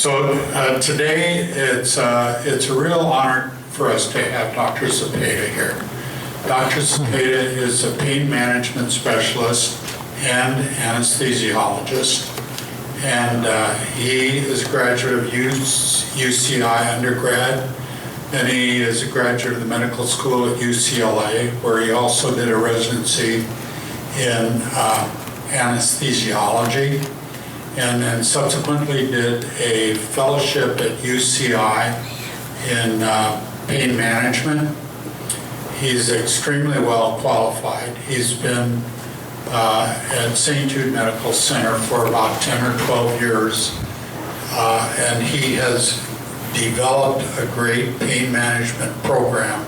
Today it's a real honor for us to have Dr. Zepeda here. Dr. Zepeda is a pain management specialist and anesthesiologist, and he is a graduate of UCI undergrad. Then he is a graduate of the medical school at UCLA, where he also did a residency in anesthesiology, and then subsequently did a fellowship at UCI in pain management. He's extremely well qualified. He's been at St. Jude Medical Center for about 10 or 12 years, and he has developed a great pain management program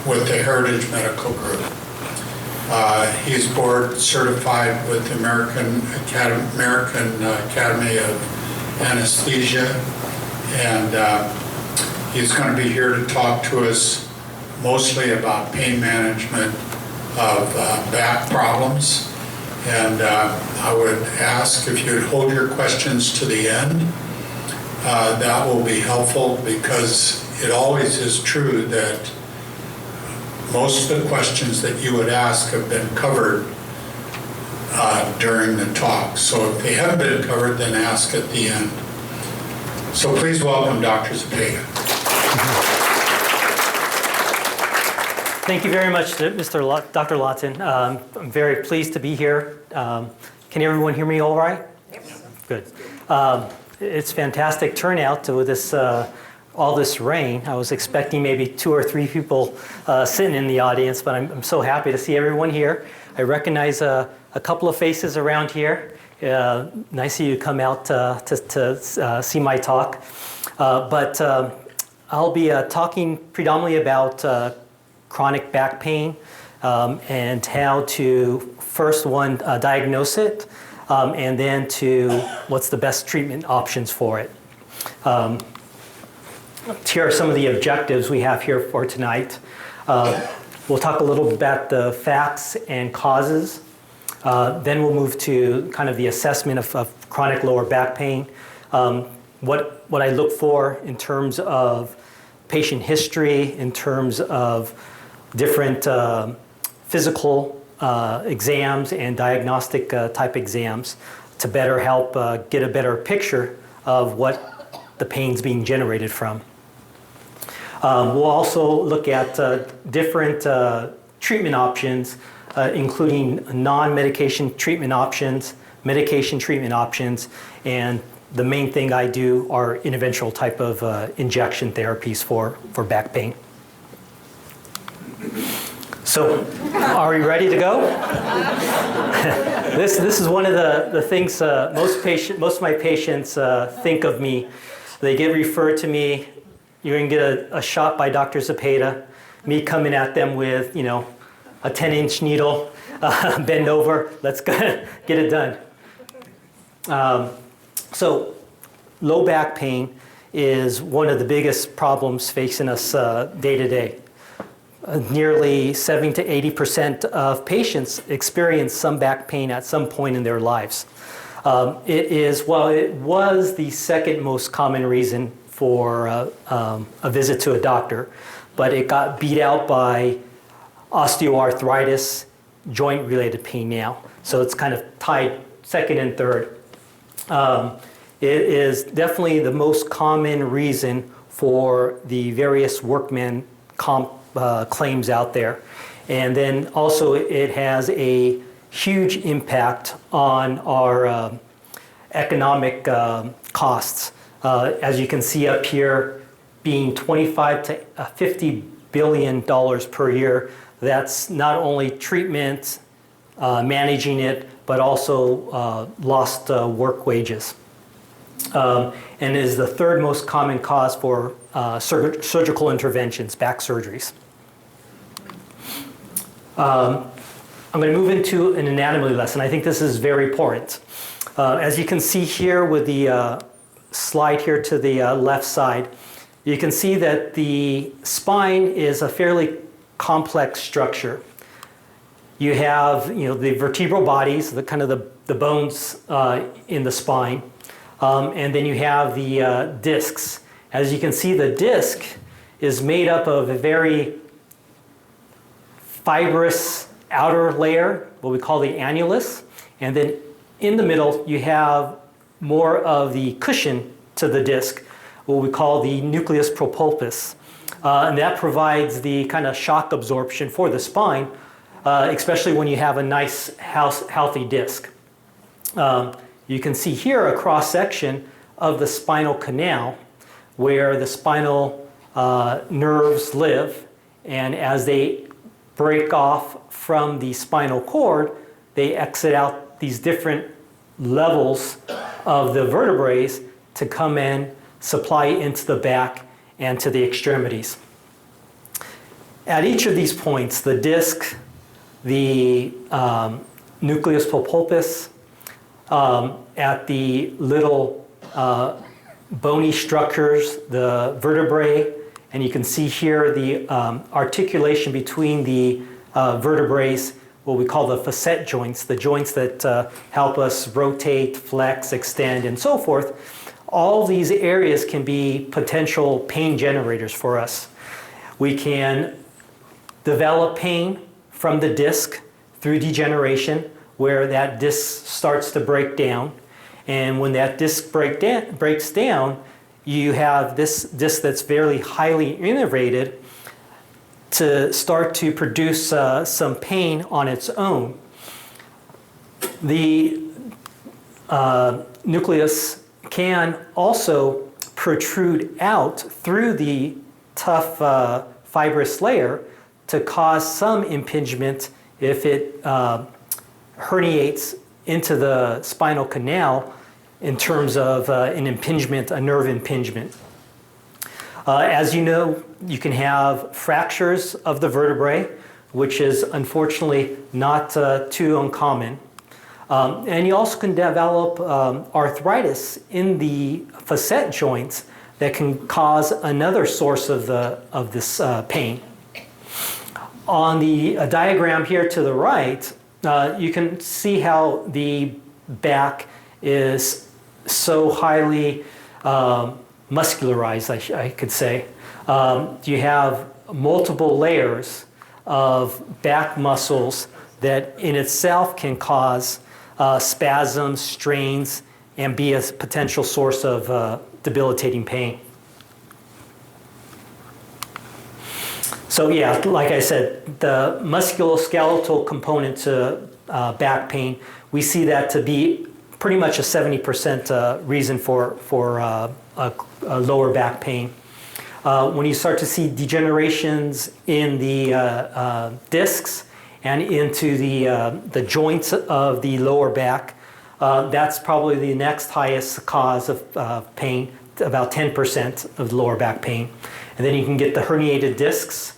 with the Heritage Medical Group. He's board certified with the American Academy of Anesthesia, and he's going to be here to talk to us mostly about pain management of back problems. And I would ask if you'd hold your questions to the end. That will be helpful, because it always is true that most of the questions that you would ask have been covered during the talk. So if they haven't been covered, then ask at the end. So please welcome Dr. Zepeda. Thank you very much, Dr. Lawton. I'm very pleased to be here. Can everyone hear me all right? Yes. Good. It's fantastic turnout with this all this rain. I was expecting maybe 2 or 3 people sitting in the audience, but I'm so happy to see everyone here. I recognize a couple of faces around here. Nice of you to come out to see my talk. But I'll be talking predominantly about chronic back pain and how to first diagnose it, and then to what's the best treatment options for it. Here are some of the objectives we have here for tonight. We'll talk a little bit about the facts and causes. Then we'll move to kind of the assessment of chronic lower back pain. What I look for in terms of patient history, in terms of different physical exams and diagnostic type exams to better help get a better picture of what the pain's being generated from. We'll also look at different treatment options, including non-medication treatment options, medication treatment options, and the main thing I do are interventional type of injection therapies for back pain. So, are we ready to go? This is one of the things most of my patients think of me. They get referred to me. You're going to get a shot by Dr. Zepeda. Me coming at them with, a 10-inch needle, bend over. Let's go get it done. So, low back pain is one of the biggest problems facing us day to day. Nearly 70 to 80% of patients experience some back pain at some point in their lives. It was the second most common reason for a visit to a doctor, but it got beat out by osteoarthritis, joint-related pain now. So it's kind of tied second and third. It is definitely the most common reason for the various workman comp claims out there. And then also it has a huge impact on our economic costs. As you can see up here, being $25 to $50 billion per year. That's not only treatment, managing it, but also lost work wages. And is the third most common cause for surgical interventions, back surgeries. I'm going to move into an anatomy lesson. I think this is very important. As you can see here with the slide here to the left side, you can see that the spine is a fairly complex structure. You have, the vertebral bodies, the bones in the spine. And then you have the discs. As you can see, the disc is made up of a very fibrous outer layer, what we call the annulus. And then in the middle, you have more of the cushion to the disc, what we call the nucleus propulpus. And that provides the kind of shock absorption for the spine, especially when you have a nice, healthy disc. You can see here a cross-section of the spinal canal where the spinal nerves live, and as they break off from the spinal cord, they exit out these different levels of the vertebrae to come in, supply into the back and to the extremities. At each of these points, the disc, the nucleus propulpus, at the little bony structures, the vertebrae, and you can see here the articulation between the vertebrae, what we call the facet joints, the joints that help us rotate, flex, extend, and so forth. All these areas can be potential pain generators for us. We can develop pain from the disc through degeneration, where that disc starts to break down. And when that disc breaks down, you have this disc that's very highly innervated to start to produce some pain on its own. The nucleus can also protrude out through the tough fibrous layer to cause some impingement if it herniates into the spinal canal in terms of an impingement, a nerve impingement. As you know, you can have fractures of the vertebrae, which is unfortunately not too uncommon. And you also can develop arthritis in the facet joints that can cause another source of this pain. On the diagram here to the right, you can see how the back is so highly muscularized, I could say. You have multiple layers of back muscles that in itself can cause spasms, strains, and be a potential source of debilitating pain. So yeah, like I said, the musculoskeletal component to back pain, we see that to be pretty much a 70% reason for lower back pain. When you start to see degenerations in the discs and into the joints of the lower back, that's probably the next highest cause of pain, about 10% of lower back pain. And then you can get the herniated discs,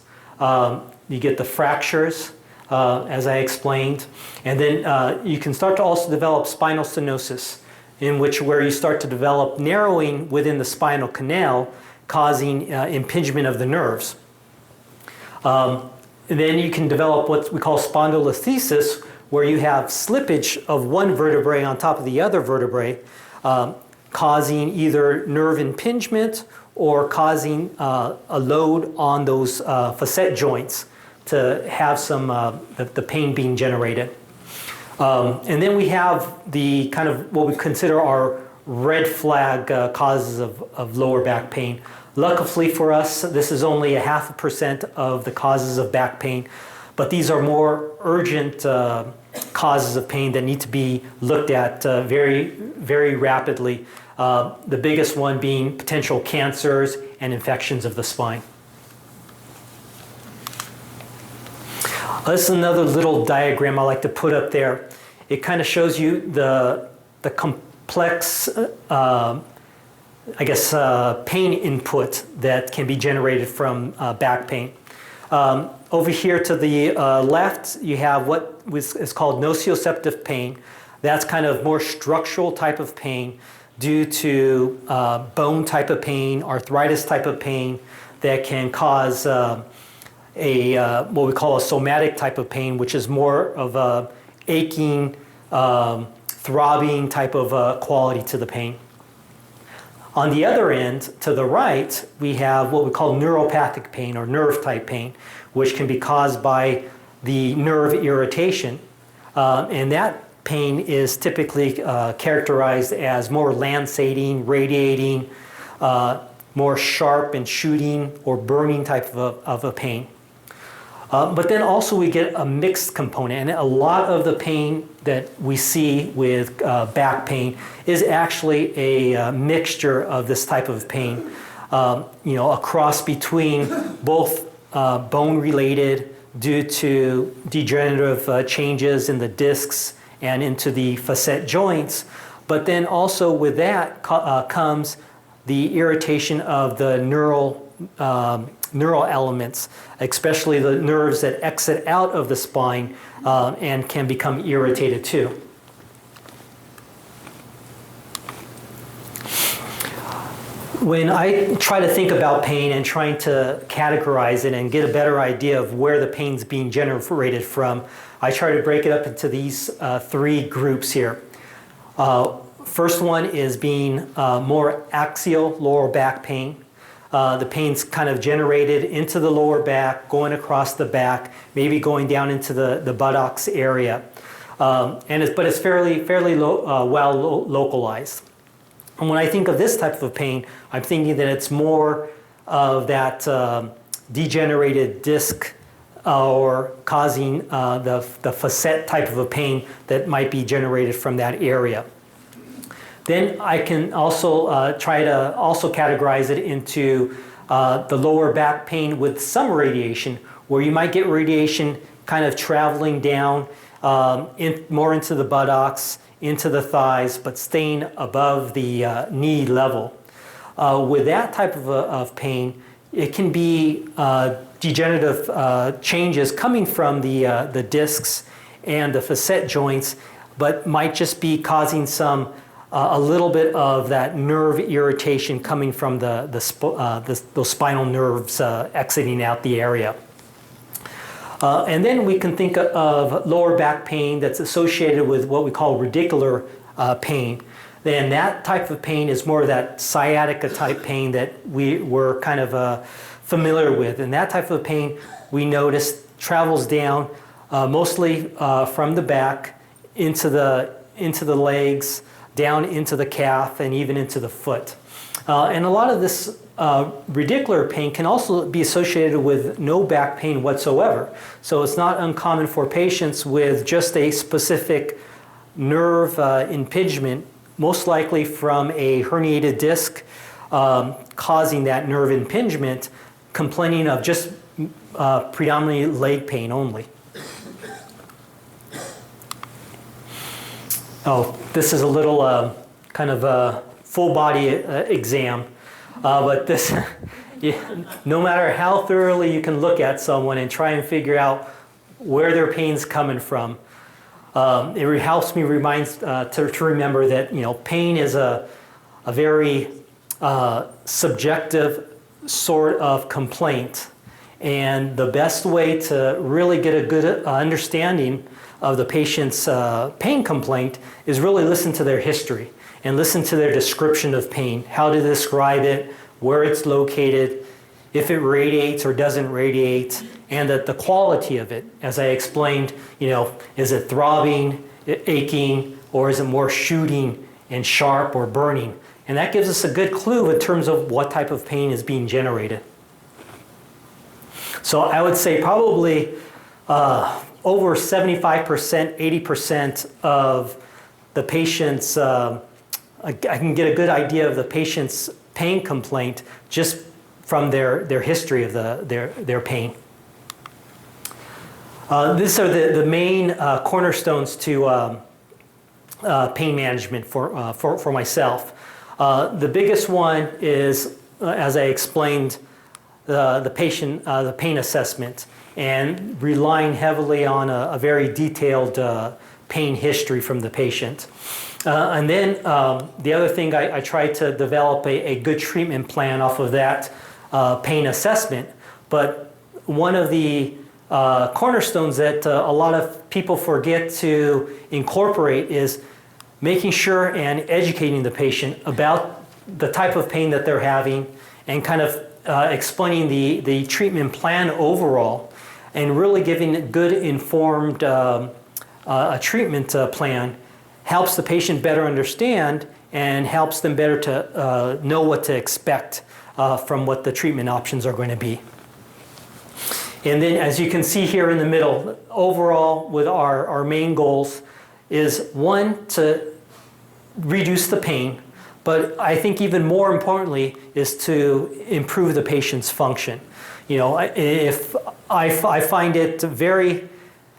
you get the fractures, as I explained, and then you can start to also develop spinal stenosis, where you start to develop narrowing within the spinal canal, causing impingement of the nerves. And then you can develop what we call spondylolisthesis, where you have slippage of one vertebrae on top of the other vertebrae, causing either nerve impingement or causing a load on those facet joints to have some the pain being generated. And then we have the kind of what we consider our red flag causes of lower back pain. Luckily for us, this is only 0.5% of the causes of back pain, but these are more urgent causes of pain that need to be looked at very, very rapidly. The biggest one being potential cancers and infections of the spine. This is another little diagram I like to put up there. It kind of shows you the complex, pain input that can be generated from back pain. Over here to the left, you have what is called nociceptive pain. That's kind of more structural type of pain due to bone type of pain, arthritis type of pain that can cause what we call a somatic type of pain, which is more of a aching, throbbing type of quality to the pain. On the other end, to the right, we have what we call neuropathic pain or nerve type pain, which can be caused by the nerve irritation. And that pain is typically characterized as more lanceating, radiating, more sharp and shooting or burning type of a pain. But then also we get a mixed component, and a lot of the pain that we see with back pain is actually a mixture of this type of pain, a cross between both bone-related due to degenerative changes in the discs and into the facet joints, but then also with that comes the irritation of the neural elements, especially the nerves that exit out of the spine and can become irritated too. When I try to think about pain and trying to categorize it and get a better idea of where the pain's being generated from, I try to break it up into these three groups here. First one is being more axial lower back pain. The pain's kind of generated into the lower back, going across the back, maybe going down into the buttocks area. But it's fairly well localized. And when I think of this type of pain, I'm thinking that it's more of that degenerated disc or causing the facet type of a pain that might be generated from that area. Then I can also try to also categorize it into the lower back pain with some radiation, where you might get radiation kind of traveling down more into the buttocks, into the thighs, but staying above the knee level. With that type of pain, it can be degenerative changes coming from the discs and the facet joints, but might just be causing a little bit of that nerve irritation coming from those spinal nerves exiting out the area. And then we can think of lower back pain that's associated with what we call radicular pain. Then that type of pain is more of that sciatica type pain that we're kind of familiar with. And that type of pain we notice travels down mostly from the back into the legs, down into the calf, and even into the foot. And a lot of this radicular pain can also be associated with no back pain whatsoever. So it's not uncommon for patients with just a specific nerve impingement, most likely from a herniated disc causing that nerve impingement, complaining of just predominantly leg pain only. Oh, this is a little kind of full body exam, but this, no matter how thoroughly you can look at someone and try and figure out where their pain's coming from, it helps me to remember that pain is a very subjective sort of complaint, and the best way to really get a good understanding of the patient's pain complaint is really listen to their history and listen to their description of pain, how to describe it, where it's located, if it radiates or doesn't radiate, and the quality of it. As I explained, is it throbbing, aching, or is it more shooting and sharp or burning? And that gives us a good clue in terms of what type of pain is being generated. So I would say probably over 75%, 80% of the patients, I can get a good idea of the patient's pain complaint just from their history of their pain. These are the main cornerstones to pain management for myself. The biggest one is, as I explained, the pain assessment, and relying heavily on a very detailed pain history from the patient. And then the other thing, I try to develop a good treatment plan off of that pain assessment. But one of the cornerstones that a lot of people forget to incorporate is making sure and educating the patient about the type of pain that they're having, and kind of explaining the treatment plan overall, and really giving a good informed treatment plan helps the patient better understand and helps them better to know what to expect from what the treatment options are going to be. And then, as you can see here in the middle, overall with our main goals is, one, to reduce the pain, but I think even more importantly is to improve the patient's function. You know, if I find it very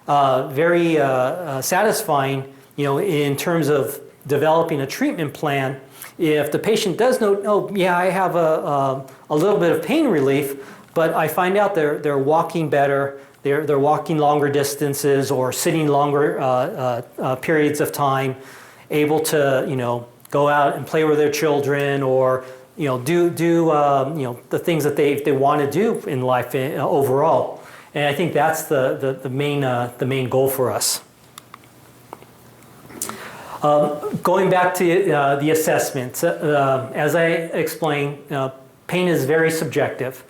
satisfying, you know, in terms of developing a treatment plan, if the patient does know, oh yeah, I have a little bit of pain relief, but I find out they're walking better, they're walking longer distances or sitting longer periods of time, able to, you know, go out and play with their children, or, you know, do you know, the things that they want to do in life overall. And I think that's the main goal for us. Going back to the assessment, as I explained, pain is very subjective,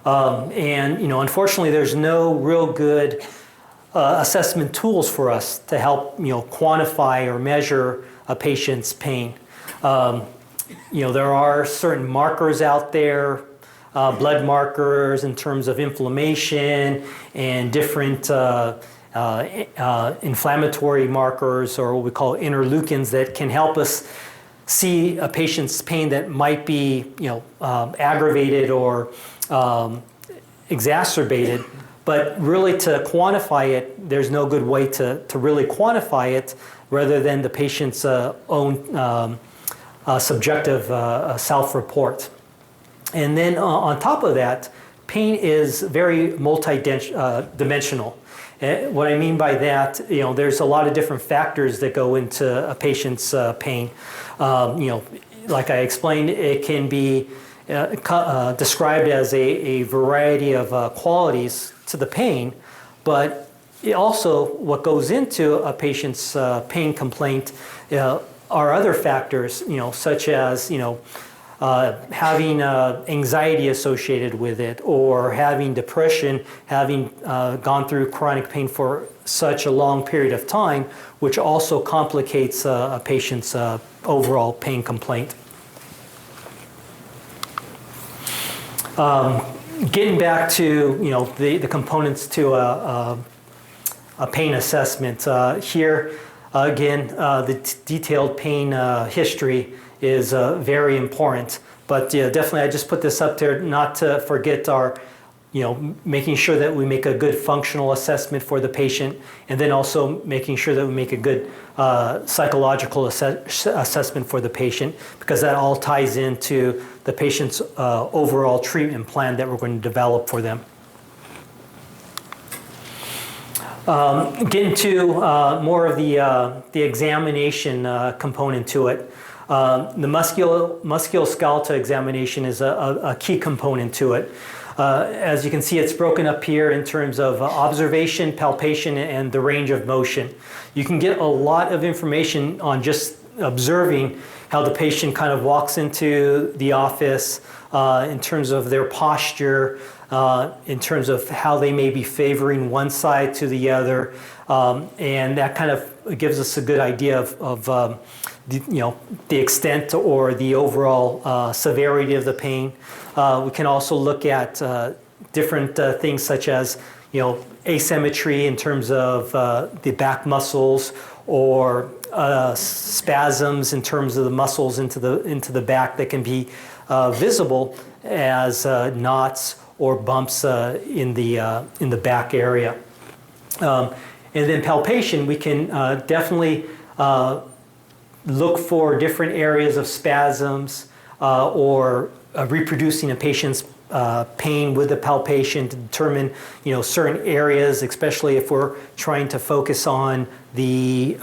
and, you know, unfortunately, there's no real good assessment tools for us to help, you know, quantify or measure a patient's pain. You know, there are certain markers out there, blood markers in terms of inflammation and different inflammatory markers, or what we call interleukins, that can help us see a patient's pain that might be, you know, aggravated or exacerbated. But really, to quantify it, there's no good way to really quantify it rather than the patient's own subjective self-report. And then on top of that, pain is very multi-dimensional. What I mean by that, you know, there's a lot of different factors that go into a patient's pain. You know, like I explained, it can be described as a variety of qualities to the pain, but also what goes into a patient's pain complaint are other factors, you know, such as, you know, having anxiety associated with it, or having depression, having gone through chronic pain for such a long period of time, which also complicates a patient's overall pain complaint. Getting back to, you know, the components to a pain assessment, here again, the detailed pain history is very important. But definitely, I just put this up there not to forget our, you know, making sure that we make a good functional assessment for the patient, and then also making sure that we make a good psychological assessment for the patient, because that all ties into the patient's overall treatment plan that we're going to develop for them. Getting to more of the examination component to it. The musculoskeletal examination is a key component to it. As you can see, it's broken up here in terms of observation, palpation, and the range of motion. You can get a lot of information on just observing how the patient kind of walks into the office, in terms of their posture, in terms of how they may be favoring one side to the other, and that kind of gives us a good idea of the extent or the overall severity of the pain. We can also look at different things such as, you know, asymmetry in terms of the back muscles, or spasms in terms of the muscles into the back that can be visible as knots or bumps in the back area. And then palpation, we can definitely look for different areas of spasms or reproducing a patient's pain with the palpation to determine, you know, certain areas, especially if we're trying to focus on the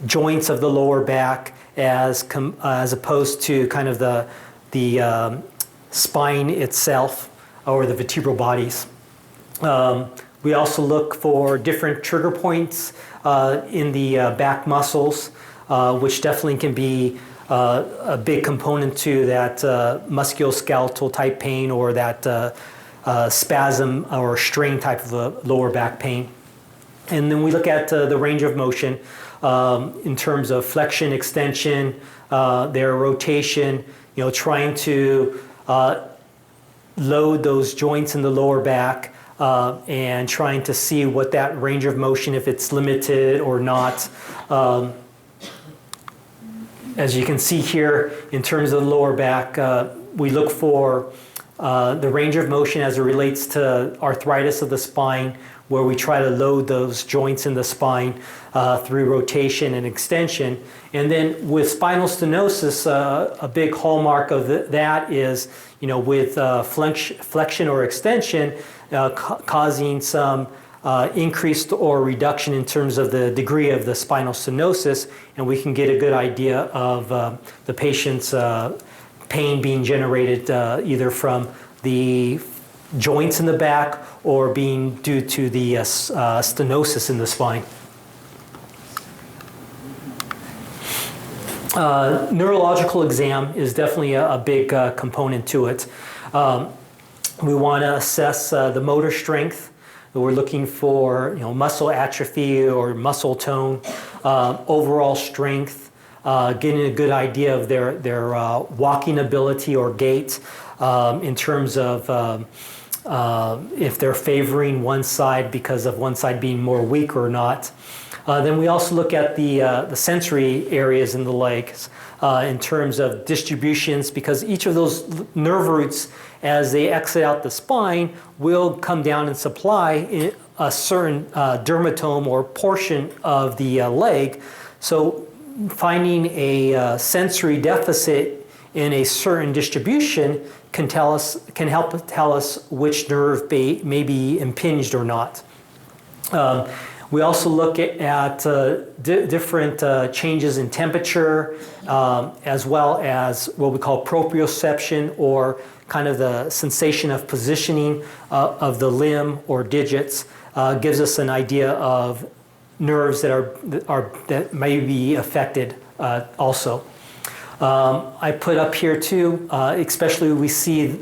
joints of the lower back as opposed to kind of the spine itself or the vertebral bodies. We also look for different trigger points in the back muscles, which definitely can be a big component to that musculoskeletal type pain or that spasm or strain type of lower back pain. And then we look at the range of motion in terms of flexion, extension, their rotation, trying to load those joints in the lower back and trying to see what that range of motion, if it's limited or not. As you can see here, in terms of the lower back, we look for the range of motion as it relates to arthritis of the spine, where we try to load those joints in the spine through rotation and extension. And then with spinal stenosis, a big hallmark of that is, with flexion or extension causing some increased or reduction in terms of the degree of the spinal stenosis, and we can get a good idea of the patient's pain being generated either from the joints in the back or being due to the stenosis in the spine. Neurological exam is definitely a big component to it. We want to assess the motor strength. We're looking for muscle atrophy or muscle tone, overall strength, getting a good idea of their walking ability or gait in terms of if they're favoring one side because of one side being more weak or not. Then we also look at the sensory areas in the legs in terms of distributions, because each of those nerve roots, as they exit out the spine, will come down and supply a certain dermatome or portion of the leg. So finding a sensory deficit in a certain distribution can help tell us which nerve may be impinged or not. We also look at different changes in temperature, as well as what we call proprioception, or kind of the sensation of positioning of the limb or digits. Gives us an idea of nerves that may be affected also. I put up here too, especially we see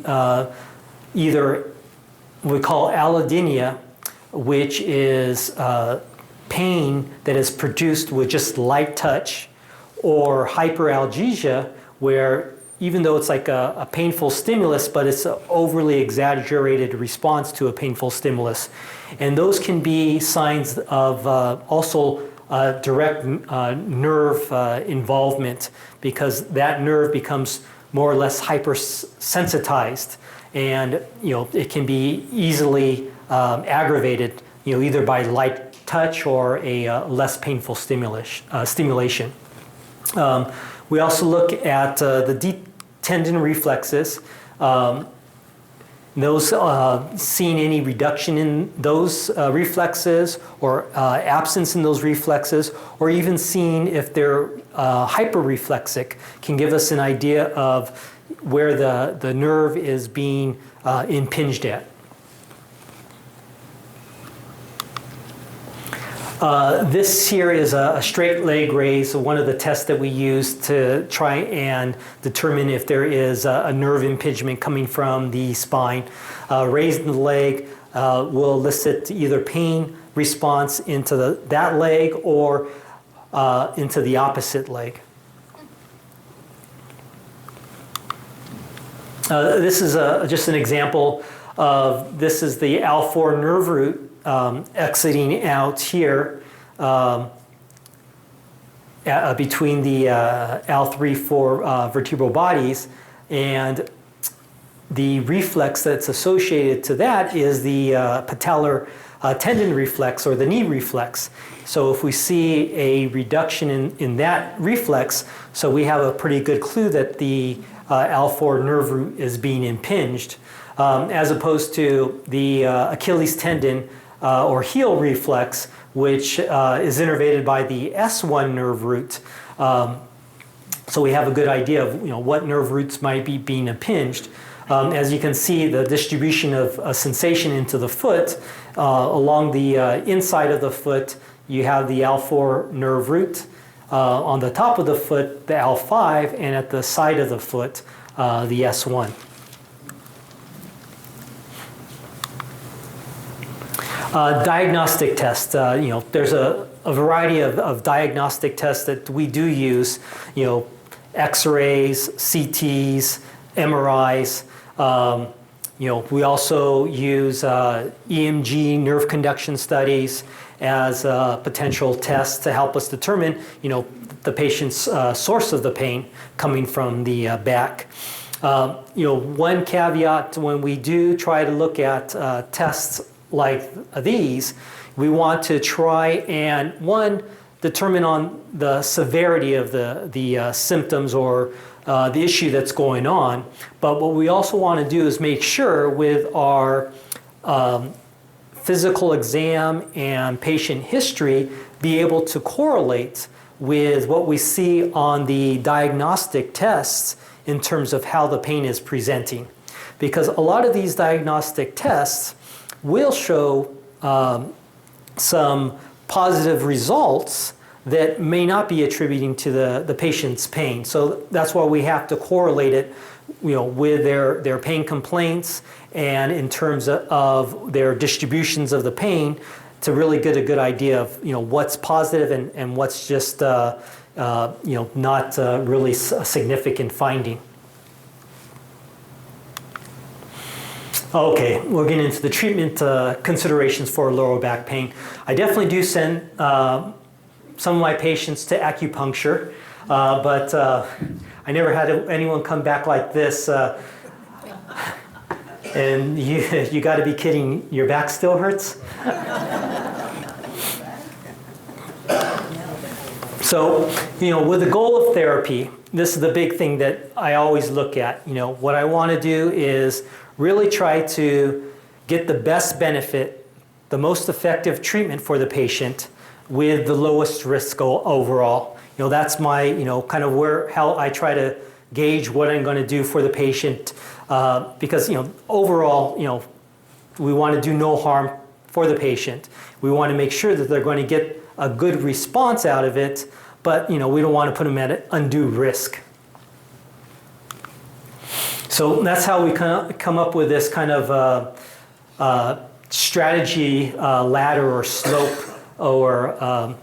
either what we call allodynia, which is pain that is produced with just light touch, or hyperalgesia, where even though it's like a painful stimulus, but it's an overly exaggerated response to a painful stimulus. And those can be signs of also direct nerve involvement, because that nerve becomes more or less hypersensitized, and it can be easily aggravated, either by light touch or a less painful stimulation. We also look at the deep tendon reflexes. Those seeing any reduction in those reflexes, or absence in those reflexes, or even seeing if they're hyperreflexic, can give us an idea of where the nerve is being impinged at. This here is a straight leg raise, one of the tests that we use to try and determine if there is a nerve impingement coming from the spine. Raising the leg will elicit either pain response into that leg or into the opposite leg. This is just an example of, this is the L4 nerve root exiting out here between the L3-4 vertebral bodies, and the reflex that's associated to that is the patellar tendon reflex, or the knee reflex. So if we see a reduction in that reflex, so we have a pretty good clue that the L4 nerve root is being impinged, as opposed to the Achilles tendon or heel reflex, which is innervated by the S1 nerve root. So we have a good idea of what nerve roots might be being impinged. As you can see, the distribution of sensation into the foot, along the inside of the foot, you have the L4 nerve root. on the top of the foot, the L5, and at the side of the foot, the S1. Diagnostic tests, there's a variety of diagnostic tests that we do use, X-rays, CTs, MRIs. We also use EMG, nerve conduction studies as potential tests to help us determine, the patient's source of the pain coming from the back. One caveat when we do try to look at tests like these, we want to try and, one, determine on the severity of the symptoms or the issue that's going on. But what we also want to do is make sure with our physical exam and patient history, be able to correlate with what we see on the diagnostic tests in terms of how the pain is presenting. Because a lot of these diagnostic tests will show some positive results that may not be attributing to the patient's pain. So that's why we have to correlate it with their pain complaints and in terms of their distributions of the pain to really get a good idea of what's positive and what's just not really a significant finding. Okay, we're getting into the treatment considerations for lower back pain. I definitely do send some of my patients to acupuncture, but I never had anyone come back like this. And you got to be kidding, your back still hurts? So, with the goal of therapy, this is the big thing that I always look at. What I want to do is really try to get the best benefit, the most effective treatment for the patient with the lowest risk overall. That's my, kind of how I try to gauge what I'm going to do for the patient because, overall, we want to do no harm for the patient. We want to make sure that they're going to get a good response out of it, but, we don't want to put them at undue risk. So that's how we come up with this kind of strategy ladder or slope or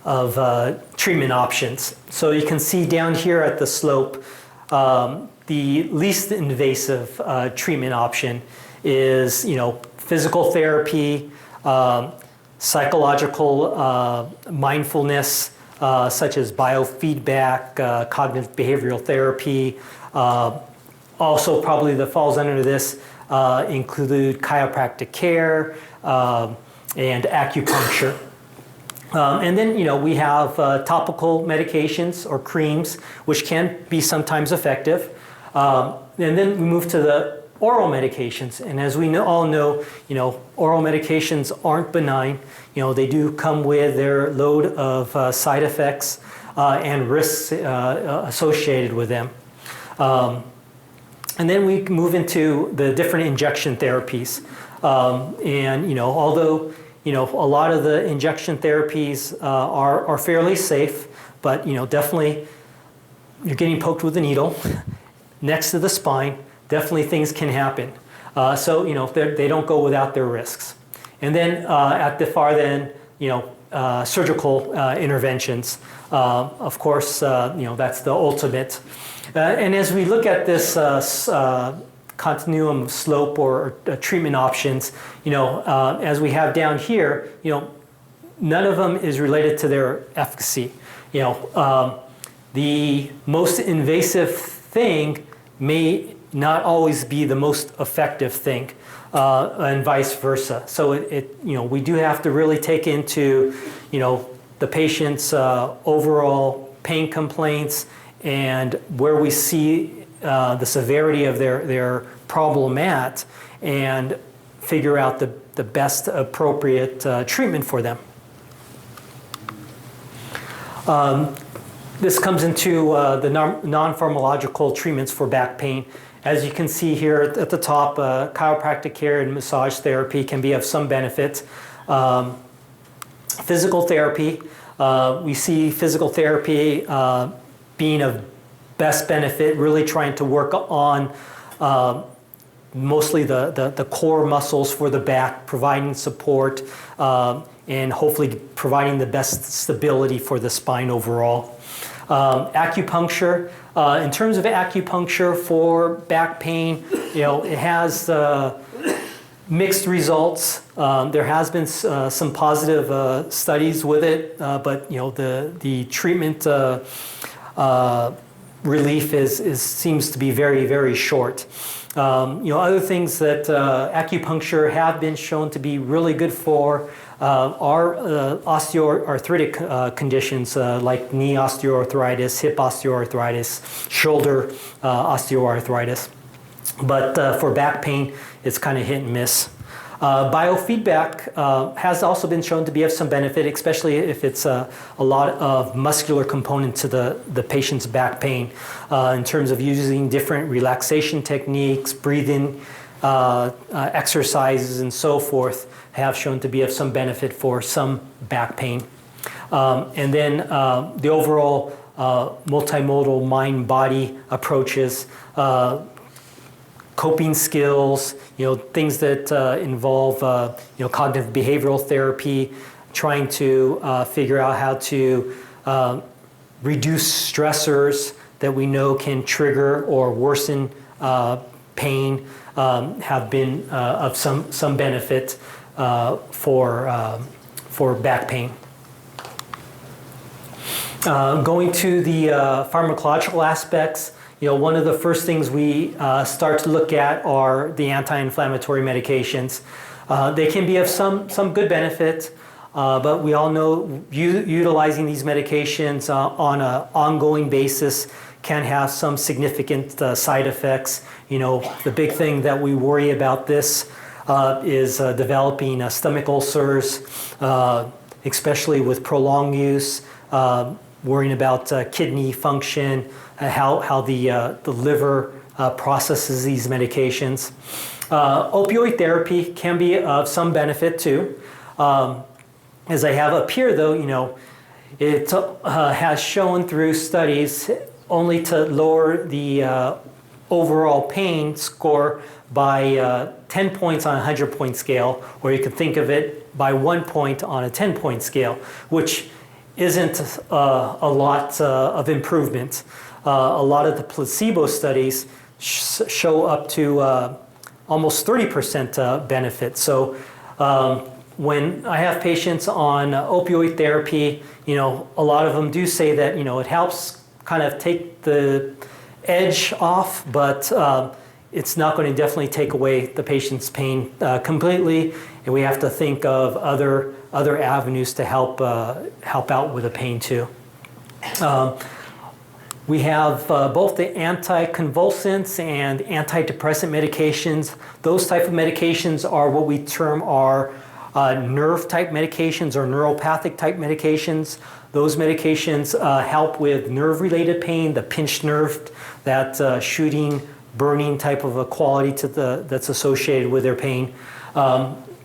of treatment options. So you can see down here at the slope, the least invasive treatment option is, physical therapy, psychological mindfulness, such as biofeedback, cognitive behavioral therapy. Also probably that falls under this include chiropractic care and acupuncture. And then, we have topical medications or creams, which can be sometimes effective. And then we move to the oral medications. And as we all know, oral medications aren't benign. They do come with their load of side effects and risks associated with them. And then we move into the different injection therapies. And, although, a lot of the injection therapies are fairly safe, but, definitely you're getting poked with a needle next to the spine. Definitely things can happen. So, they don't go without their risks. And then at the far end, surgical interventions. Of course, that's the ultimate. And as we look at this continuum slope or treatment options, as we have down here, none of them is related to their efficacy. The most invasive thing may not always be the most effective thing, and vice versa. So we do have to really take into, the patient's overall pain complaints and where we see the severity of their problem at, and figure out the best appropriate treatment for them. This comes into the non-pharmacological treatments for back pain. As you can see here at the top, chiropractic care and massage therapy can be of some benefit. Physical therapy, We see physical therapy being of best benefit, really trying to work on mostly the core muscles for the back, providing support, and hopefully providing the best stability for the spine overall. Acupuncture, in terms of acupuncture for back pain, it has mixed results. There has been some positive studies with it, but the treatment relief seems to be very, very short. Other things that acupuncture have been shown to be really good for are osteoarthritic conditions like knee osteoarthritis, hip osteoarthritis, shoulder osteoarthritis. But for back pain, it's kind of hit and miss. Biofeedback has also been shown to be of some benefit, especially if it's a lot of muscular component to the patient's back pain, in terms of using different relaxation techniques, breathing exercises, and so forth, have shown to be of some benefit for some back pain. And then the overall multimodal mind-body approaches, coping skills, things that involve cognitive behavioral therapy, trying to figure out how to reduce stressors that we know can trigger or worsen pain, have been of some benefit for back pain. Going to the pharmacological aspects, one of the first things we start to look at are the anti-inflammatory medications. They can be of some good benefit, but we all know utilizing these medications on an ongoing basis can have some significant side effects. The big thing that we worry about this is developing stomach ulcers, especially with prolonged use, worrying about kidney function, how the liver processes these medications. Opioid therapy can be of some benefit too. As I have up here though, it has shown through studies only to lower the overall pain score by 10 points on a 100-point scale, or you can think of it by 1 point on a 10-point scale, which isn't a lot of improvement. A lot of the placebo studies show up to almost 30% benefit. So when I have patients on opioid therapy, a lot of them do say that it helps kind of take the edge off, but it's not going to definitely take away the patient's pain completely, and we have to think of other avenues to help out with the pain too. We have both the anticonvulsants and antidepressant medications. Those type of medications are what we term our nerve type medications or neuropathic type medications. Those medications help with nerve-related pain, the pinched nerve, that shooting, burning type of a quality that's associated with their pain.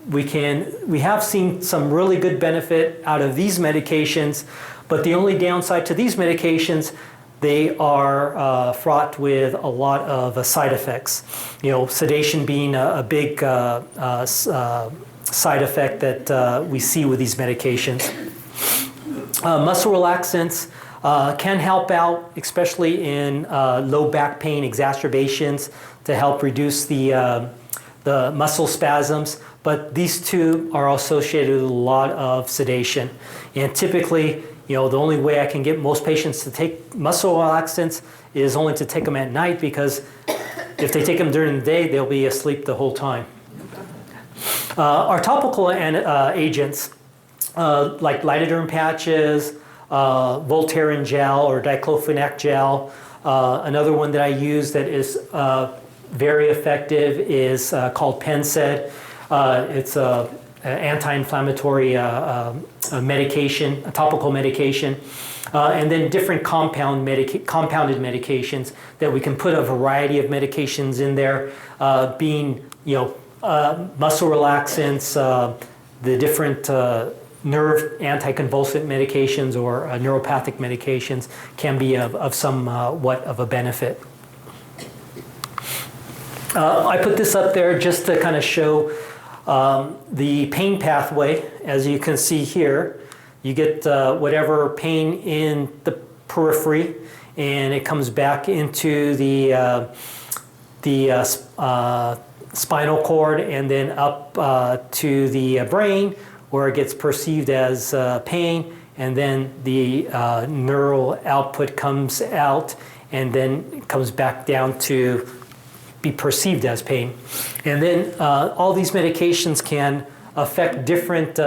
We have seen some really good benefit out of these medications, but the only downside to these medications, they are fraught with a lot of side effects. Sedation being a big side effect that we see with these medications. Muscle relaxants can help out, especially in low back pain exacerbations, to help reduce the muscle spasms, but these two are associated with a lot of sedation. And typically, the only way I can get most patients to take muscle relaxants is only to take them at night, because if they take them during the day, they'll be asleep the whole time. Our topical agents, like lidoderm patches, Voltaren gel or diclofenac gel. Another one that I use that is very effective is called Pensed. It's an anti-inflammatory medication, a topical medication. And then different compounded medications that we can put a variety of medications in there, being muscle relaxants, the different nerve anticonvulsant medications or neuropathic medications can be of somewhat of a benefit. I put this up there just to kind of show the pain pathway. As you can see here, you get whatever pain in the periphery, and it comes back into the spinal cord and then up to the brain, where it gets perceived as pain, and then the neural output comes out and then comes back down to be perceived as pain. And then all these medications can affect different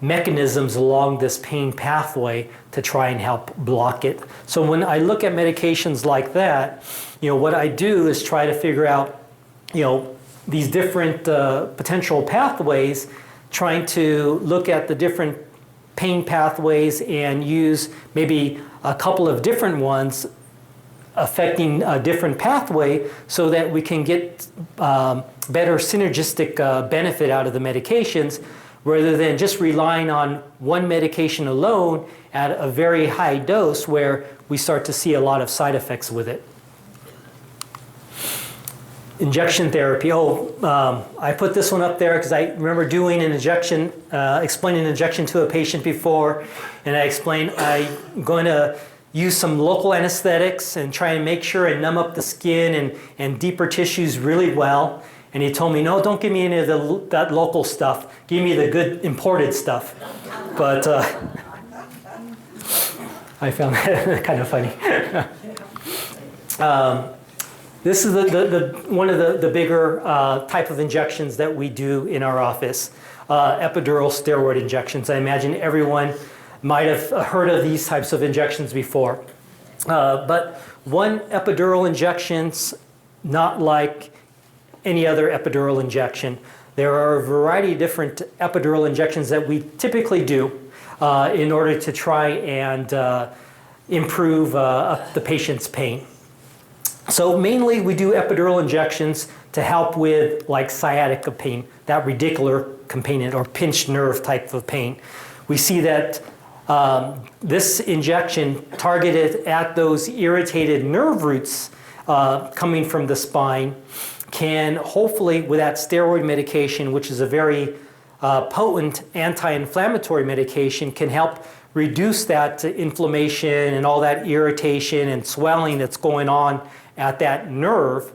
mechanisms along this pain pathway to try and help block it. So when I look at medications like that, what I do is try to figure out, these different potential pathways, trying to look at the different pain pathways and use maybe a couple of different ones affecting a different pathway so that we can get better synergistic benefit out of the medications, rather than just relying on one medication alone at a very high dose where we start to see a lot of side effects with it. Injection therapy. I put this one up there because I remember doing an injection, explaining an injection to a patient before, and I explained I'm going to use some local anesthetics and try and make sure and numb up the skin and deeper tissues really well. And he told me, no, don't give me any of that local stuff. Give me the good imported stuff. But I found that kind of funny. This is one of the bigger type of injections that we do in our office, epidural steroid injections. I imagine everyone might have heard of these types of injections before. But one epidural injection's not like any other epidural injection. There are a variety of different epidural injections that we typically do in order to try and improve the patient's pain. So mainly we do epidural injections to help with like sciatica pain, that radicular component or pinched nerve type of pain. We see that this injection targeted at those irritated nerve roots coming from the spine can hopefully, with that steroid medication, which is a very potent anti-inflammatory medication, can help reduce that inflammation and all that irritation and swelling that's going on at that nerve,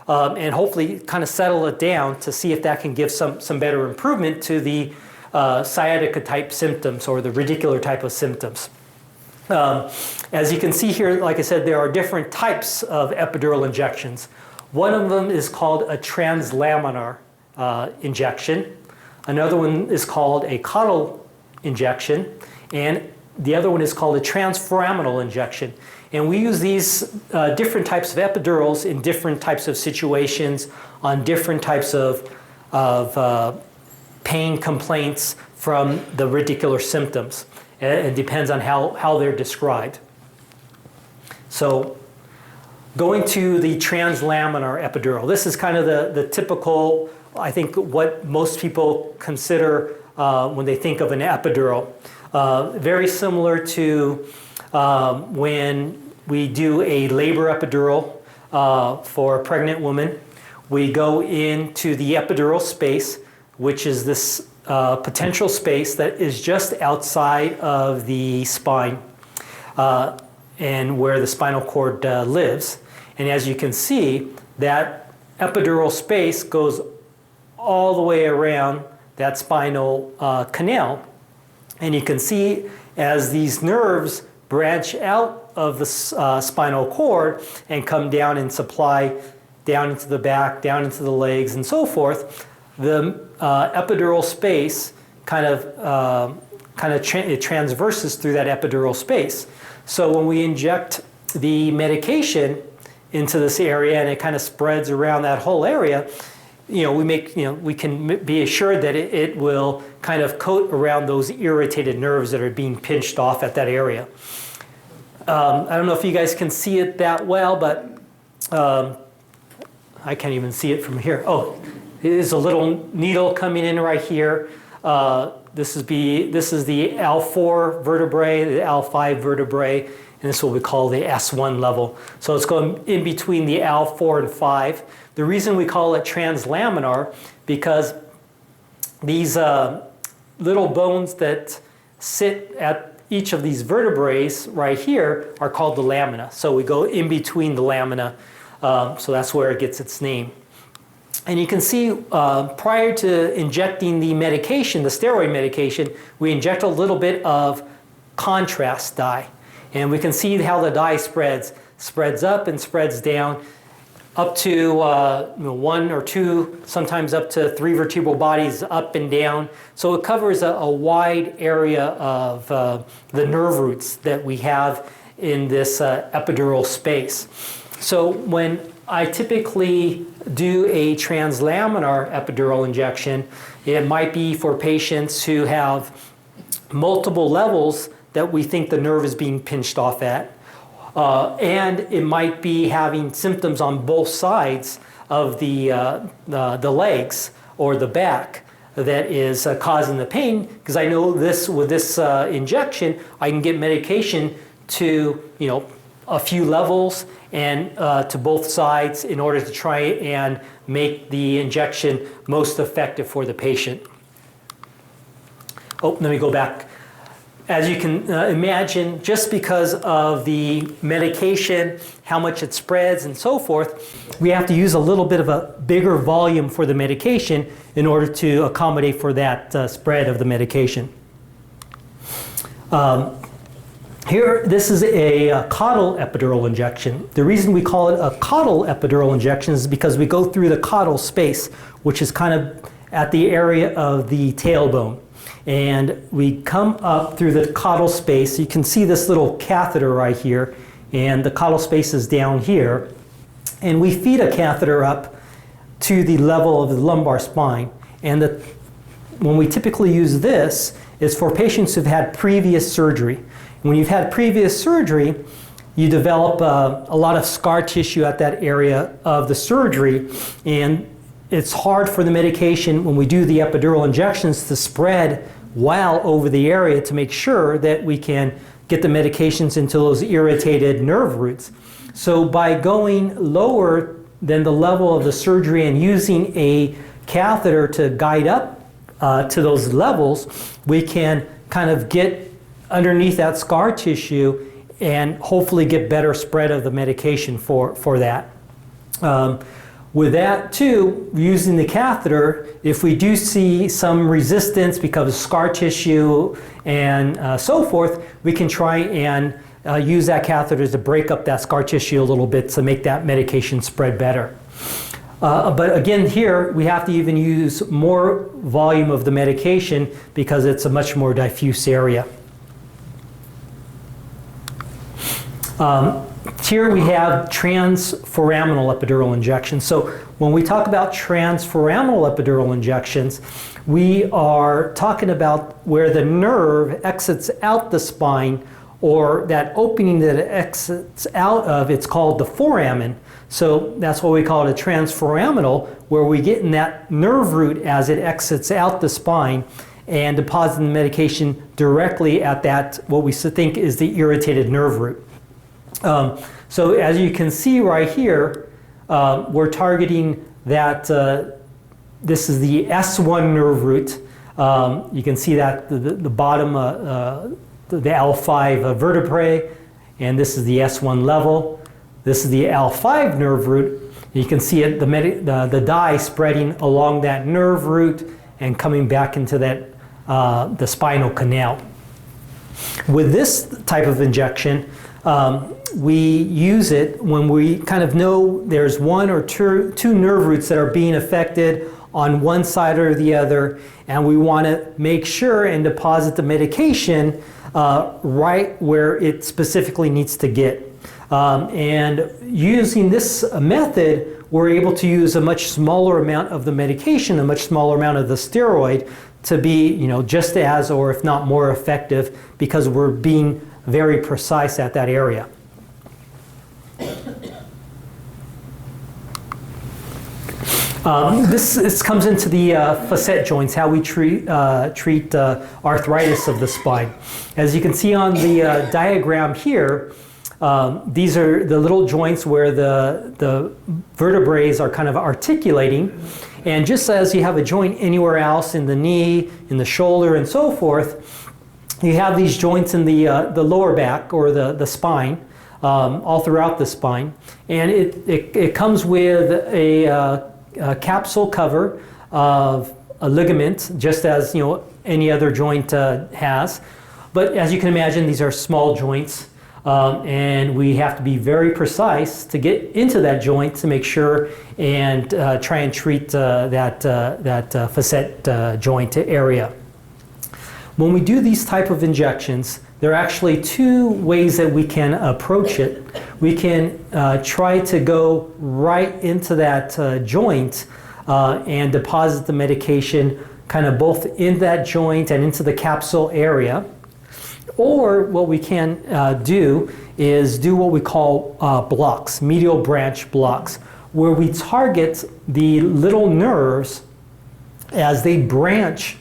and hopefully kind of settle it down to see if that can give some better improvement to the sciatica type symptoms or the radicular type of symptoms. As you can see here, like I said, there are different types of epidural injections. One of them is called a translaminar injection. Another one is called a caudal injection, and the other one is called a transforaminal injection. And we use these different types of epidurals in different types of situations on different types of pain complaints from the radicular symptoms. It depends on how they're described. So going to the translaminar epidural. This is kind of the typical, I think, what most people consider when they think of an epidural. Very similar to when we do a labor epidural for a pregnant woman. We go into the epidural space, which is this potential space that is just outside of the spine and where the spinal cord lives. And as you can see, that epidural space goes all the way around that spinal canal. And you can see as these nerves branch out of the spinal cord and come down and supply down into the back, down into the legs, and so forth, the epidural space it transverses through that epidural space. So when we inject the medication into this area and it kind of spreads around that whole area, we can be assured that it will kind of coat around those irritated nerves that are being pinched off at that area. I don't know if you guys can see it that well, but I can't even see it from here. Oh, it is a little needle coming in right here. This is the L4 vertebrae, the L5 vertebrae, and this is what we call the S1 level. So it's going in between the L4 and 5. The reason we call it translaminar, because these little bones that sit at each of these vertebrae right here are called the lamina. So we go in between the lamina, so that's where it gets its name. And you can see prior to injecting the medication, the steroid medication, we inject a little bit of contrast dye. And we can see how the dye spreads up and spreads down up to 1 or 2, sometimes up to 3 vertebral bodies up and down. So it covers a wide area of the nerve roots that we have in this epidural space. So when I typically do a translaminar epidural injection, it might be for patients who have multiple levels that we think the nerve is being pinched off at. And it might be having symptoms on both sides of the legs or the back that is causing the pain, because I know this with this injection, I can get medication to a few levels and to both sides in order to try and make the injection most effective for the patient. Oh, let me go back. As you can imagine, just because of the medication, how much it spreads and so forth, we have to use a little bit of a bigger volume for the medication in order to accommodate for that spread of the medication. Here, this is a caudal epidural injection. The reason we call it a caudal epidural injection is because we go through the caudal space, which is kind of at the area of the tailbone. And we come up through the caudal space. You can see this little catheter right here, and the caudal space is down here. And we feed a catheter up to the level of the lumbar spine. And when we typically use this is for patients who've had previous surgery. When you've had previous surgery, you develop a lot of scar tissue at that area of the surgery, and it's hard for the medication when we do the epidural injections to spread well over the area to make sure that we can get the medications into those irritated nerve roots. So by going lower than the level of the surgery and using a catheter to guide up to those levels, we can kind of get underneath that scar tissue and hopefully get better spread of the medication for that. With that too, using the catheter, if we do see some resistance because of scar tissue and so forth, we can try and use that catheter to break up that scar tissue a little bit to make that medication spread better. But again, here we have to even use more volume of the medication because it's a much more diffuse area. Here we have transforaminal epidural injections. So when we talk about transforaminal epidural injections, we are talking about where the nerve exits out the spine, or that opening that it exits out of, it's called the foramen. So that's why we call it a transforaminal, where we get in that nerve root as it exits out the spine and depositing the medication directly at that, what we think is the irritated nerve root. So as you can see right here, we're targeting that, this is the S1 nerve root. You can see that the bottom, the L5 vertebrae, and this is the S1 level. This is the L5 nerve root. You can see it, the dye spreading along that nerve root and coming back into that, the spinal canal. With this type of injection, we use it when we kind of know there's one or two nerve roots that are being affected on one side or the other, and we want to make sure and deposit the medication right where it specifically needs to get. And using this method, we're able to use a much smaller amount of the medication, a much smaller amount of the steroid to be, just as, or if not more effective, because we're being very precise at that area. This comes into the facet joints, how we treat arthritis of the spine. As you can see on the diagram here, these are the little joints where the vertebrae are kind of articulating. And just as you have a joint anywhere else in the knee, in the shoulder, and so forth, you have these joints in the lower back or the spine, all throughout the spine. And it comes with a capsule cover of a ligament, just as any other joint has. But as you can imagine, these are small joints. And we have to be very precise to get into that joint to make sure and try and treat that facet joint area. When we do these type of injections, there are actually two ways that we can approach it. We can try to go right into that joint and deposit the medication kind of both in that joint and into the capsule area. Or what we can do is do what we call blocks, medial branch blocks, where we target the little nerves as they branch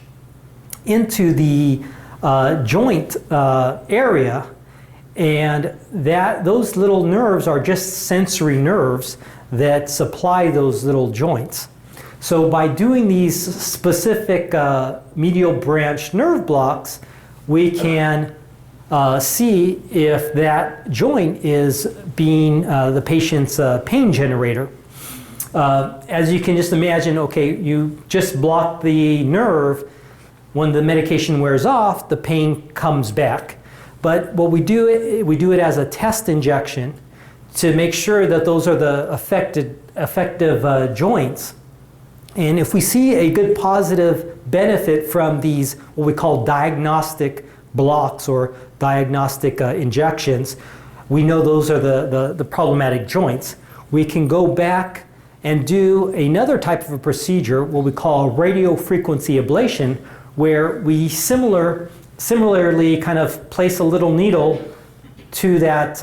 into the joint area, and those little nerves are just sensory nerves that supply those little joints. So by doing these specific medial branch nerve blocks, we can see if that joint is being the patient's pain generator. As you can just imagine, okay, you just block the nerve. When the medication wears off, the pain comes back. But what we do it as a test injection to make sure that those are the effective joints. And if we see a good positive benefit from these, what we call diagnostic blocks or diagnostic injections, we know those are the problematic joints. We can go back and do another type of a procedure, what we call radiofrequency ablation, where we similarly kind of place a little needle to that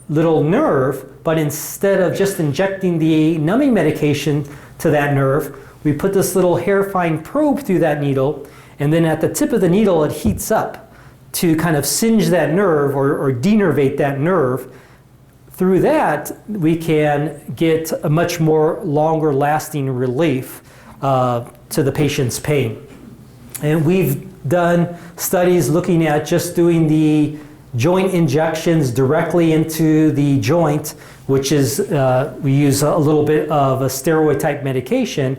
little nerve, but instead of just injecting the numbing medication to that nerve, we put this little hair-fine probe through that needle, and then at the tip of the needle it heats up to kind of singe that nerve or denervate that nerve. Through that, we can get a much more longer lasting relief to the patient's pain. And we've done studies looking at just doing the joint injections directly into the joint, which is, we use a little bit of a steroid type medication.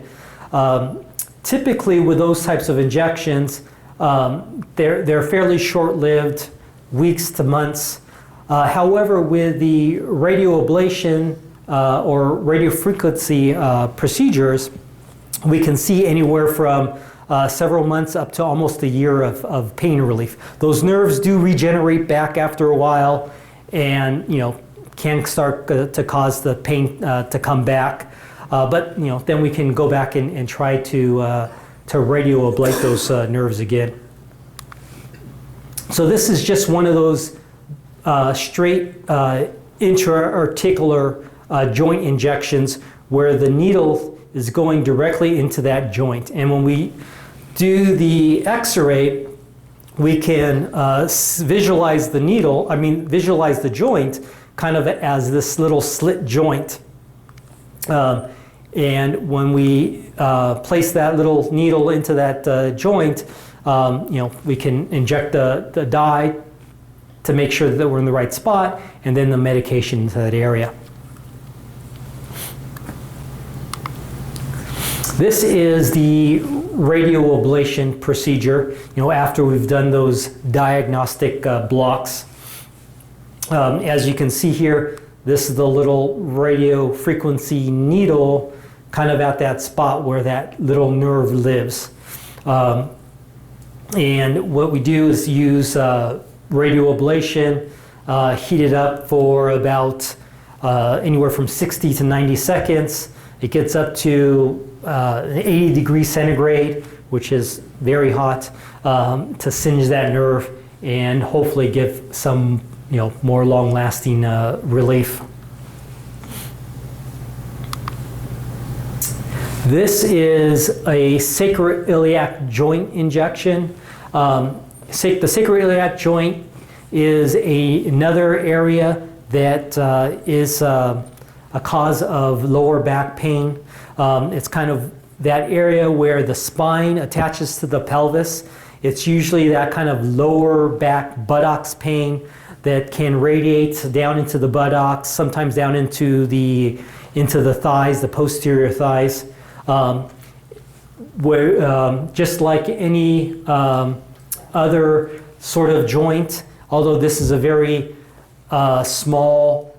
Typically with those types of injections, they're fairly short-lived, weeks to months. However, with the radioablation or radiofrequency procedures, we can see anywhere from several months up to almost a year of pain relief. Those nerves do regenerate back after a while, and can start to cause the pain to come back. But then we can go back and try to radioablate those nerves again. So this is just one of those straight intra-articular joint injections where the needle is going directly into that joint. And when we do the X-ray, we can visualize the joint kind of as this little slit joint. And when we place that little needle into that joint, we can inject the dye to make sure that we're in the right spot, and then the medication into that area. This is the radioablation procedure, after we've done those diagnostic blocks. As you can see here, this is the little radiofrequency needle kind of at that spot where that little nerve lives. And what we do is use radioablation, heat it up for about anywhere from 60 to 90 seconds. It gets up to 80 degrees centigrade, which is very hot, to singe that nerve and hopefully give some more long-lasting relief. This is a sacroiliac joint injection. The sacroiliac joint is another area that is a cause of lower back pain. It's kind of that area where the spine attaches to the pelvis. It's usually that kind of lower back buttocks pain that can radiate down into the buttocks, sometimes down into the thighs, the posterior thighs. Where just like any other sort of joint, although this is a very small,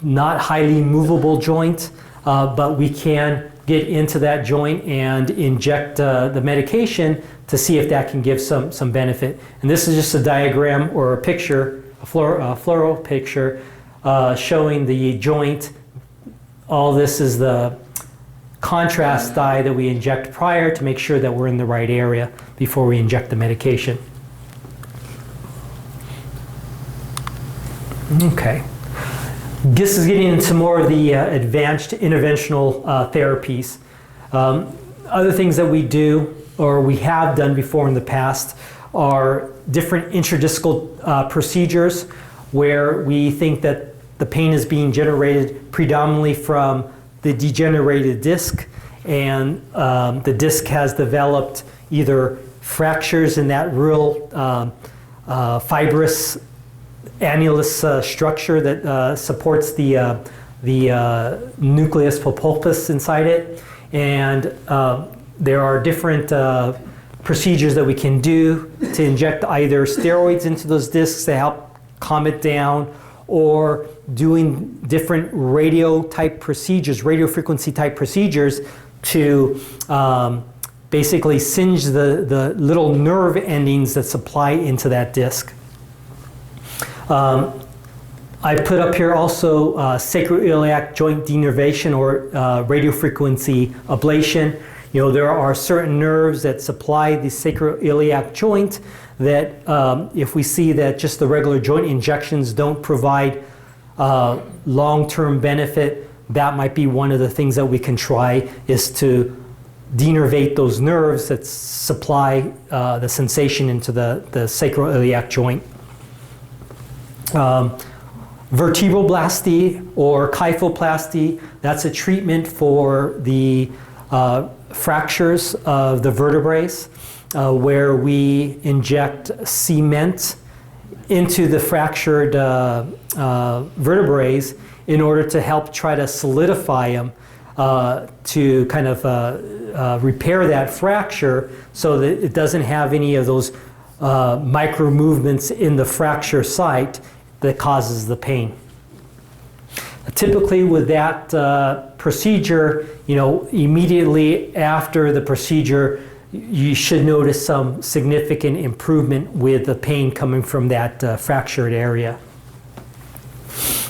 not highly movable joint, but we can get into that joint and inject the medication to see if that can give some benefit. And this is just a diagram or a picture, a floral picture showing the joint. All this is the contrast dye that we inject prior to make sure that we're in the right area before we inject the medication. Okay. This is getting into more of the advanced interventional therapies. Other things that we do or we have done before in the past are different intradiscal procedures where we think that the pain is being generated predominantly from the degenerated disc, and the disc has developed either fractures in that real fibrous annulus structure that supports the nucleus pulpus inside it, and there are different procedures that we can do to inject either steroids into those discs to help calm it down, or doing different radio type procedures, radiofrequency type procedures to basically singe the little nerve endings that supply into that disc. I put up here also sacroiliac joint denervation or radiofrequency ablation. You know, there are certain nerves that supply the sacroiliac joint that if we see that just the regular joint injections don't provide long-term benefit, that might be one of the things that we can try, is to denervate those nerves that supply the sensation into the sacroiliac joint. Vertebroblasty or kyphoplasty, that's a treatment for the fractures of the vertebrae, where we inject cement into the fractured vertebrae in order to help try to solidify them, to kind of repair that fracture so that it doesn't have any of those micro movements in the fracture site that causes the pain. Typically with that procedure, you know, immediately after the procedure, you should notice some significant improvement with the pain coming from that fractured area.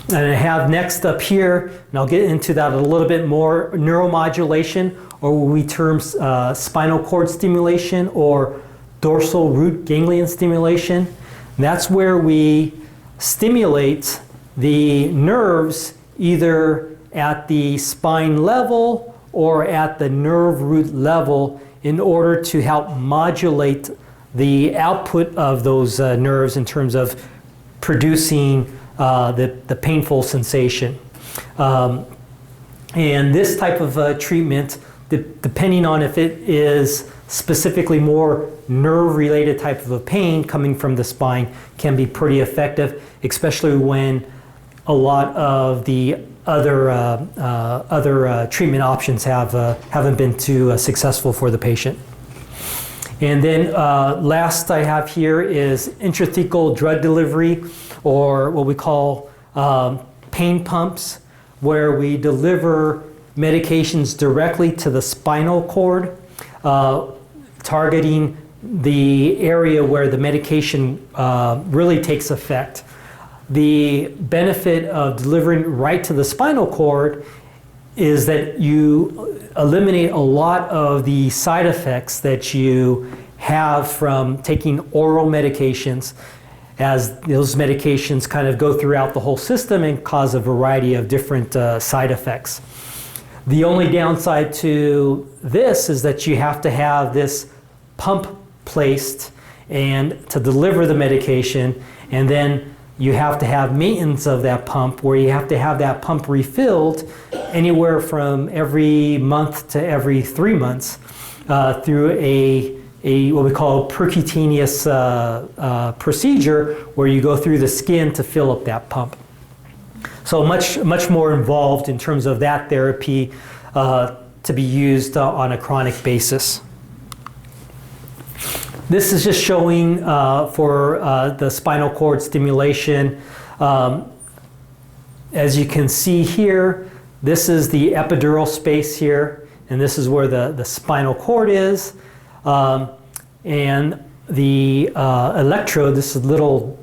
And I have next up here, and I'll get into that a little bit more, neuromodulation, or what we term spinal cord stimulation or dorsal root ganglion stimulation. And that's where we stimulate the nerves either at the spine level or at the nerve root level in order to help modulate the output of those nerves in terms of producing the painful sensation. And this type of treatment, depending on if it is specifically more nerve-related type of a pain coming from the spine, can be pretty effective, especially when a lot of the other treatment options haven't been too successful for the patient. And then last I have here is intrathecal drug delivery, or what we call pain pumps, where we deliver medications directly to the spinal cord, targeting the area where the medication really takes effect. The benefit of delivering right to the spinal cord is that you eliminate a lot of the side effects that you have from taking oral medications, as those medications kind of go throughout the whole system and cause a variety of different side effects. The only downside to this is that you have to have this pump placed and to deliver the medication, and then you have to have maintenance of that pump, where you have to have that pump refilled anywhere from every month to every 3 months through a what we call percutaneous procedure, where you go through the skin to fill up that pump. So much more involved in terms of that therapy to be used on a chronic basis. This is just showing for the spinal cord stimulation. As you can see here, this is the epidural space here, and this is where the spinal cord is. And the electrode, this little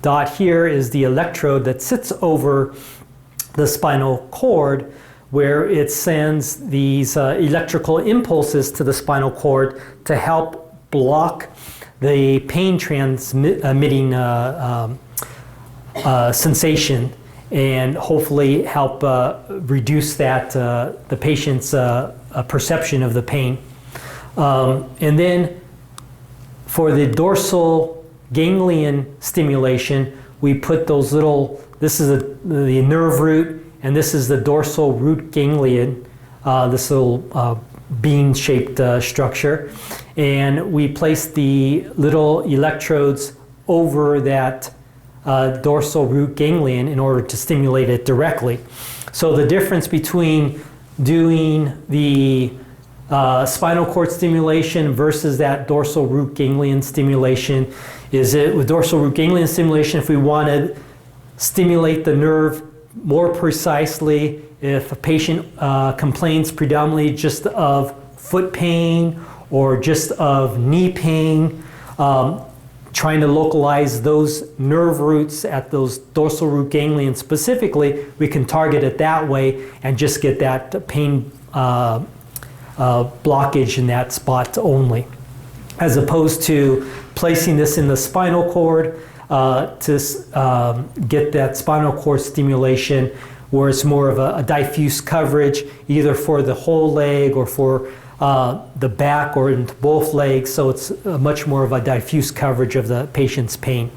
dot here, is the electrode that sits over the spinal cord, where it sends these electrical impulses to the spinal cord to help block the pain transmitting sensation, and hopefully help reduce that the patient's perception of the pain. And then for the dorsal ganglion stimulation, we put those little, this is the nerve root, and this is the dorsal root ganglion, this little bean-shaped structure. And we place the little electrodes over that dorsal root ganglion in order to stimulate it directly. So the difference between doing the spinal cord stimulation versus that dorsal root ganglion stimulation is that with dorsal root ganglion stimulation, if we want to stimulate the nerve more precisely, if a patient complains predominantly just of foot pain or just of knee pain, trying to localize those nerve roots at those dorsal root ganglion specifically, we can target it that way and just get that pain blockage in that spot only, as opposed to placing this in the spinal cord to get that spinal cord stimulation, where it's more of a diffuse coverage, either for the whole leg or for the back or into both legs. So it's much more of a diffuse coverage of the patient's pain.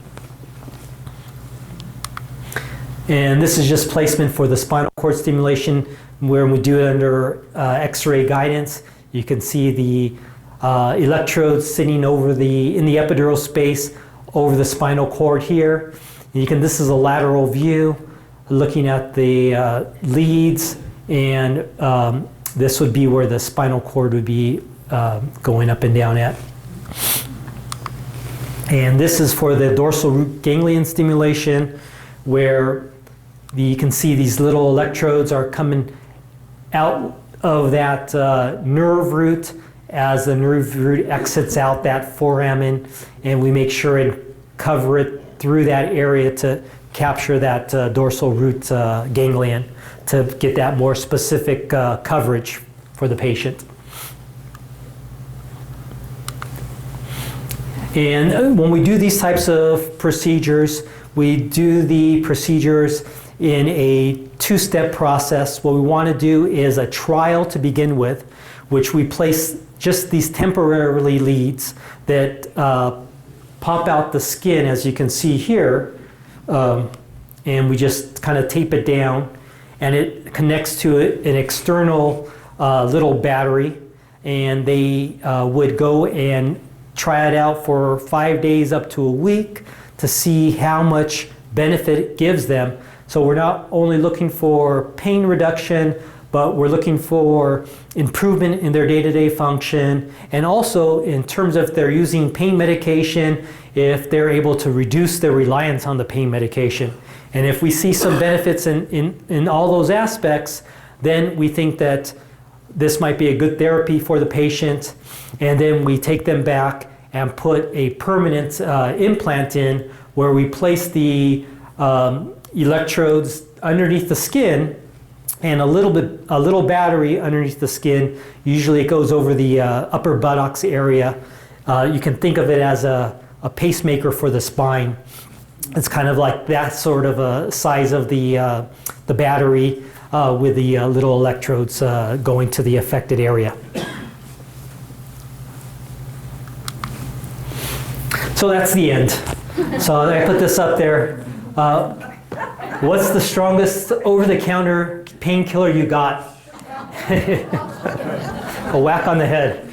And this is just placement for the spinal cord stimulation, where we do it under X-ray guidance. You can see the electrodes sitting over in the epidural space over the spinal cord here. And this is a lateral view looking at the leads, and this would be where the spinal cord would be going up and down at. And this is for the dorsal root ganglion stimulation, where you can see these little electrodes are coming out of that nerve root as the nerve root exits out that foramen, and we make sure and cover it through that area to capture that dorsal root ganglion to get that more specific coverage for the patient. And when we do these types of procedures, we do the procedures in a two-step process. What we want to do is a trial to begin with, which we place just these temporarily leads that pop out the skin, as you can see here, and we just kind of tape it down, and it connects to an external little battery, and they would go and try it out for 5 days up to a week to see how much benefit it gives them. So we're not only looking for pain reduction, but we're looking for improvement in their day-to-day function, and also in terms of if they're using pain medication, if they're able to reduce their reliance on the pain medication. And if we see some benefits in all those aspects, then we think that this might be a good therapy for the patient, and then we take them back and put a permanent implant in, where we place the electrodes underneath the skin and a little battery underneath the skin. Usually it goes over the upper buttocks area. You can think of it as a pacemaker for the spine. It's kind of like that sort of a size of the battery. with the little electrodes going to the affected area. So that's the end. So I put this up there. What's the strongest over-the-counter painkiller you got? A whack on the head.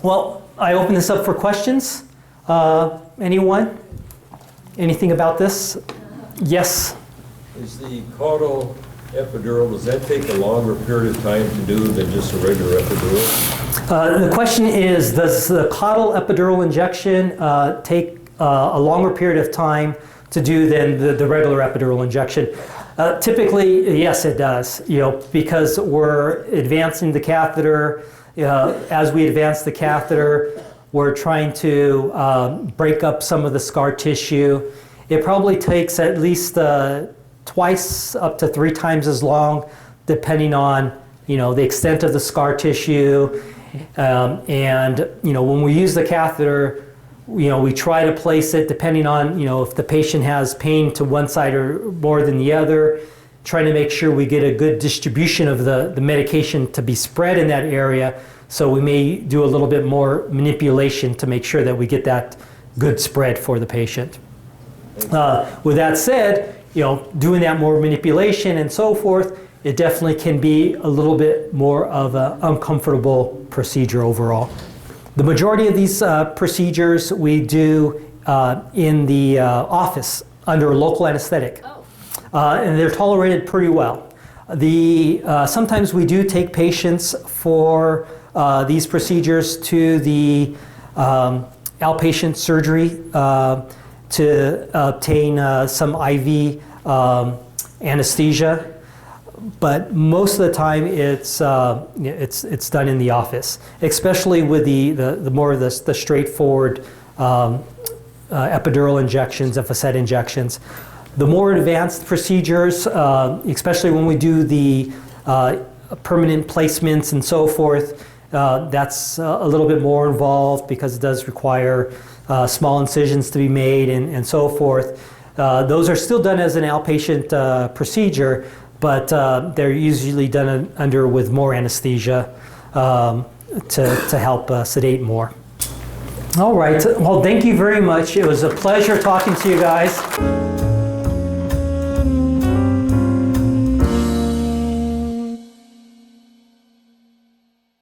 Well, I open this up for questions. Anyone? Anything about this? Yes? Is the caudal epidural, does that take a longer period of time to do than just a regular epidural? The question is, does the caudal epidural injection take a longer period of time to do than the regular epidural injection? Typically, yes, it does. Because we're advancing the catheter. As we advance the catheter, we're trying to break up some of the scar tissue. It probably takes at least twice up to 3 times as long, depending on the extent of the scar tissue. And when we use the catheter, we try to place it depending on if the patient has pain to one side or more than the other, trying to make sure we get a good distribution of the medication to be spread in that area. So we may do a little bit more manipulation to make sure that we get that good spread for the patient. With that said, doing that more manipulation and so forth, it definitely can be a little bit more of an uncomfortable procedure overall. The majority of these procedures we do in the office under local anesthetic. And they're tolerated pretty well. Sometimes we do take patients for these procedures to the outpatient surgery to obtain some IV anesthesia. But most of the time it's done in the office, especially with the more of the straightforward epidural injections and facet injections. The more advanced procedures, especially when we do the permanent placements and so forth, that's a little bit more involved because it does require small incisions to be made and so forth. Those are still done as an outpatient procedure, but they're usually done with more anesthesia to help sedate more. All right, well, thank you very much. It was a pleasure talking to you guys.